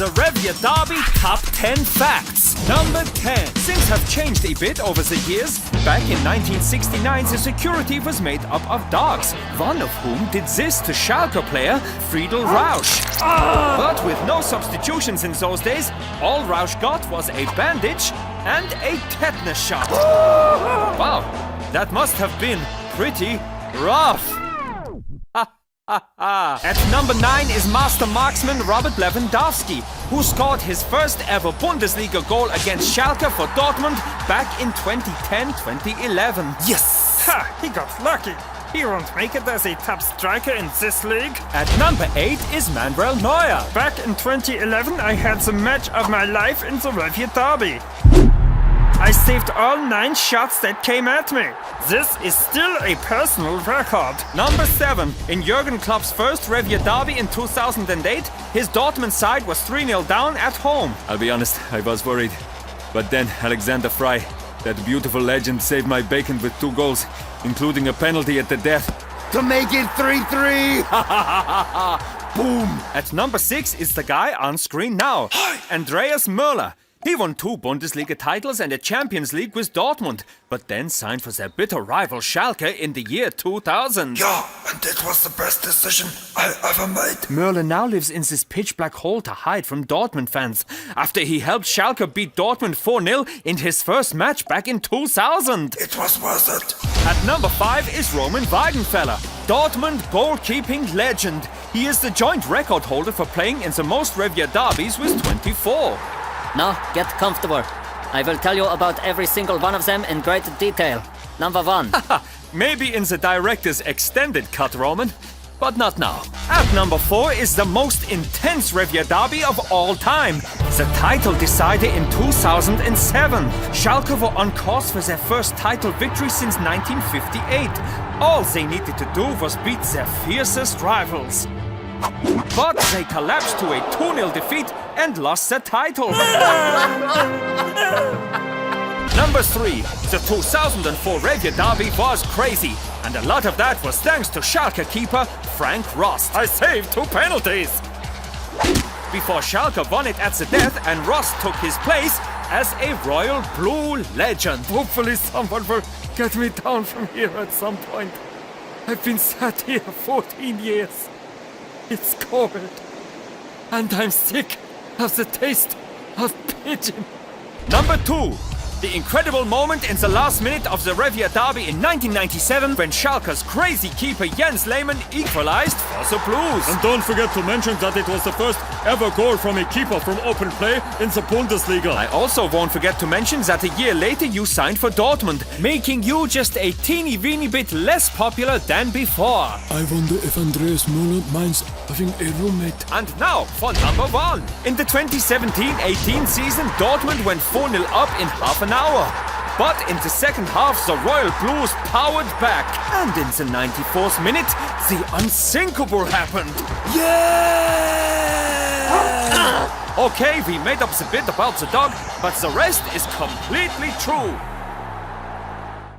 The Revia Derby Top 10 Facts. Number 10. Things have changed a bit over the years. Back in 1969, the security was made up of dogs, one of whom did this to Schalke player Friedel Rausch. But with no substitutions in those days, all Rausch got was a bandage and a tetanus shot. Wow, that must have been pretty rough. At number 9 is master marksman Robert Lewandowski, who scored his first ever Bundesliga goal against Schalke for Dortmund back in 2010-2011. Yes! Ha! He got lucky. He won't make it as a top striker in this league. At number 8 is Manuel Neuer. Back in 2011, I had the match of my life in the Revia Derby. I saved all 9 shots that came at me. This is still a personal record. Number 7. In Jurgen Klopp's first Revia Derby in 2008, his Dortmund side was 3-0 down at home. I'll be honest, I was worried. But then Alexander Frey, that beautiful legend, saved my bacon with 2 goals, including a penalty at the death. To make it 3-3! Boom! At number 6 is the guy on screen now, Andreas Möller. He won 2 Bundesliga titles and a Champions League with Dortmund, but then signed for their bitter rival Schalke in the year 2000. Yeah, and it was the best decision I ever made. Möller now lives in this pitch-black hole to hide from Dortmund fans, after he helped Schalke beat Dortmund 4-0 in his first match back in 2000. It was worth it. At number 5 is Roman Weidenfeller, Dortmund goalkeeping legend. He is the joint record holder for playing in the most Revia derbies with 24. Now, get comfortable. I will tell you about every single one of them in great detail. Number 1. Maybe in the director's extended cut, Roman, but not now. At number 4 is the most intense Revia derby of all time. The title decider in 2007. Schalke were on course for their first title victory since 1958. All they needed to do was beat their fiercest rivals. But they collapsed to a 2-0 defeat and lost the title. Number 3. The 2004 Revia Derby was crazy, and a lot of that was thanks to Schalke keeper Frank Rost. I saved 2 penalties! Before Schalke won it at the death, and Rost took his place as a Royal Blue legend. Hopefully someone will get me down from here at some point. I've been sat here 14 years. It's cold, and I'm sick of the taste of pigeon. Number 2. The incredible moment in the last minute of the Revia Derby in 1997 when Schalke's crazy keeper Jens Lehmann equalized for the Blues. And don't forget to mention that it was the first ever goal from a keeper from open play in the Bundesliga. I also won't forget to mention that a year later you signed for Dortmund, making you just a teeny-weeny bit less popular than before. I wonder if Andreas Möller minds having a roommate. And now for number 1. In the 2017-18 season, Dortmund went 4-0 up in half an hour. But in the second half, the Royal Blues powered back. And in the 94th minute, the unthinkable happened. Yeah! Okay, we made up the bit about the dog, but the rest is completely true.